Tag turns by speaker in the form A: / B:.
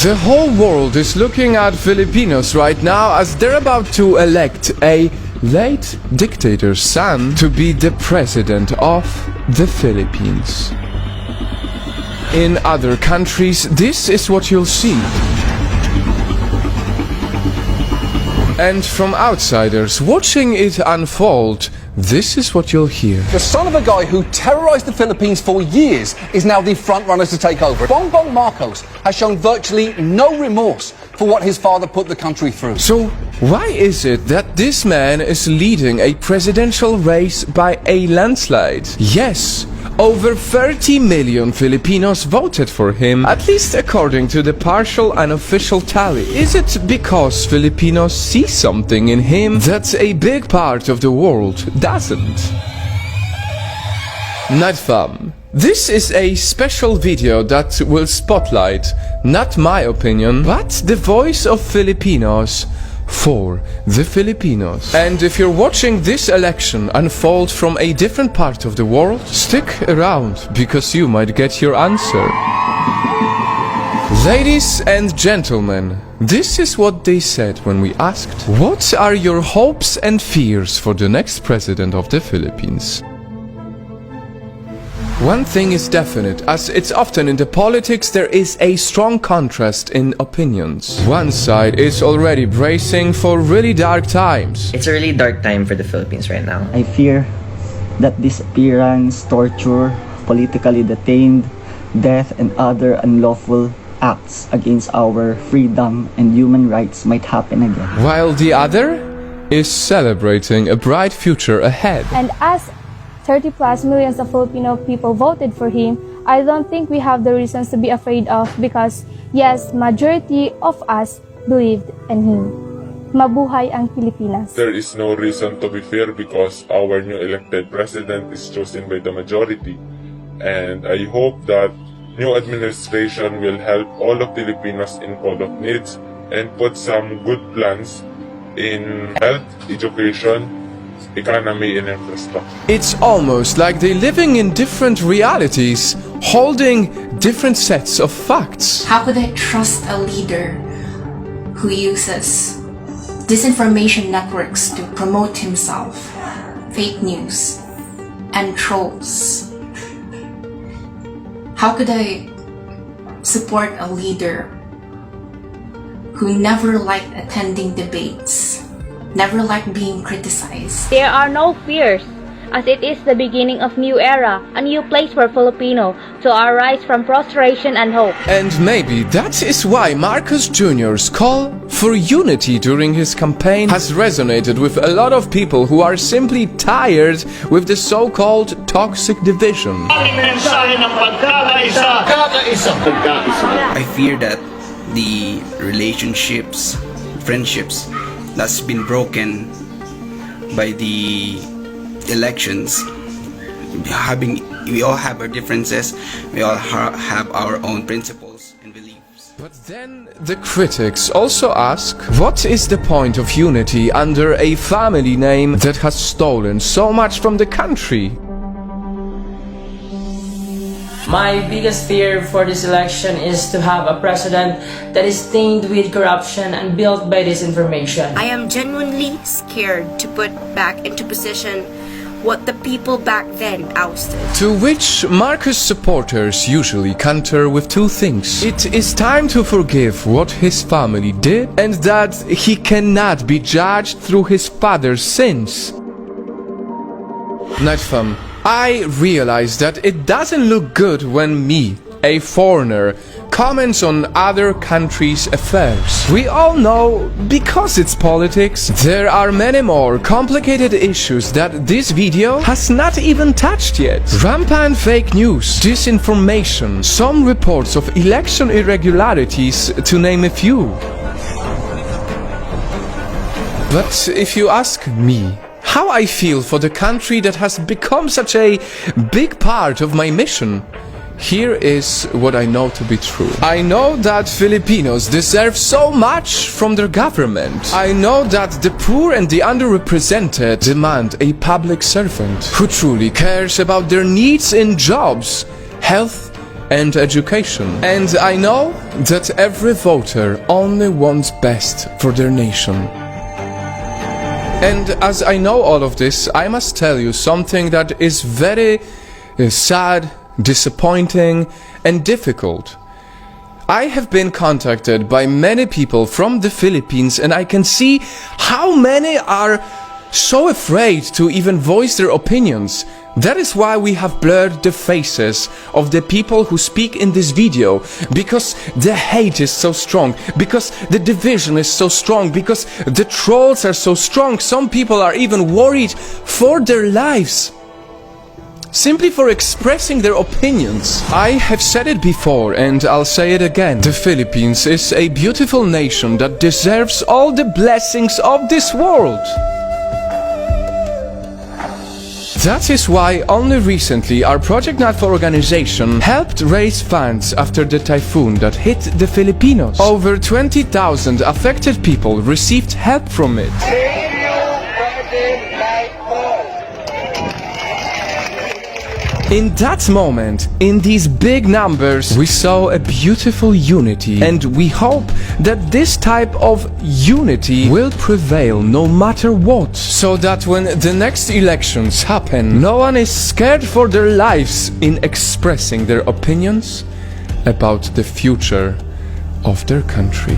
A: The whole world is looking at Filipinos right now as they're about to elect a late dictator's son to be the president of the Philippines. In other countries, this is what you'll see. And from outsiders watching it unfold, this is what you'll hear.
B: The son of a guy who terrorized the Philippines for years is now the front-runner to take over. Bongbong Marcos has shown virtually no remorse for what his father put the country through.
A: So, why is it that this man is leading a presidential race by a landslide? Yes, over 30 million Filipinos voted for him, at least according to the partial unofficial tally. Is it because Filipinos see something in him that a big part of the world doesn't? NightFall. This is a special video that will spotlight, not my opinion, but the voice of Filipinos for the Filipinos. And if you're watching this election unfold from a different part of the world, stick around because you might get your answer. Ladies and gentlemen, this is what they said when we asked, what are your hopes and fears for the next president of the Philippines? One thing is definite, as it's often in the politics, there is a strong contrast in opinions. One side is already bracing for really dark times.
C: It's a really dark time for the Philippines right now.
D: I fear that disappearance, torture, politically detained, death, and other unlawful acts against our freedom and human rights might happen again.
A: While the other is celebrating a bright future ahead.
E: And as 30 plus millions of Filipino people voted for him, I don't think we have the reasons to be afraid of because, yes, majority of us believed in him. Mabuhay ang Pilipinas.
F: There is no reason to be fear because our new elected president is chosen by the majority. And I hope that new administration will help all of Filipinos in call of needs and put some good plans in health, education, economy and infrastructure.
A: It's almost like they're living in different realities, holding different sets of facts.
G: How could I trust a leader who uses disinformation networks to promote himself, fake news, and trolls? How could I support a leader who never liked attending debates, never liked being criticized?
H: There are no fears, as it is the beginning of new era, a new place for Filipino to arise from prostration and hope.
A: And maybe that is why Marcos Jr.'s call for unity during his campaign has resonated with a lot of people who are simply tired with the so-called toxic division.
I: I fear that the relationships, friendships that's been broken by the elections, we all have our differences, we all have our own principles and beliefs.
A: But then the critics also ask, what is the point of unity under a family name that has stolen so much from the country?
J: My biggest fear for this election is to have a president that is stained with corruption and built by disinformation.
K: I am genuinely scared to put back into position what the people back then ousted.
A: To which Marcos supporters usually counter with two things. It is time to forgive what his family did and that he cannot be judged through his father's sins. NightFall. I realize that it doesn't look good when me, a foreigner, comments on other countries' affairs. We all know, because it's politics, there are many more complicated issues that this video has not even touched yet. Rampant fake news, disinformation, some reports of election irregularities, to name a few. But if you ask me, how I feel for the country that has become such a big part of my mission, here is what I know to be true. I know that Filipinos deserve so much from their government. I know that the poor and the underrepresented demand a public servant who truly cares about their needs in jobs, health, and education. And I know that every voter only wants best for their nation. And as I know all of this, I must tell you something that is very sad, disappointing, and difficult. I have been contacted by many people from the Philippines, and I can see how many are so afraid to even voice their opinions. That is why we have blurred the faces of the people who speak in this video, because the hate is so strong, because the division is so strong, because the trolls are so strong. Some people are even worried for their lives, simply for expressing their opinions. I have said it before and I'll say it again. The Philippines is a beautiful nation that deserves all the blessings of this world. That is why only recently our Project NightFall organization helped raise funds after the typhoon that hit the Filipinos. Over 20,000 affected people received help from it. In that moment, in these big numbers, we saw a beautiful unity, and we hope that this type of unity will prevail no matter what, so that when the next elections happen, no one is scared for their lives in expressing their opinions about the future of their country.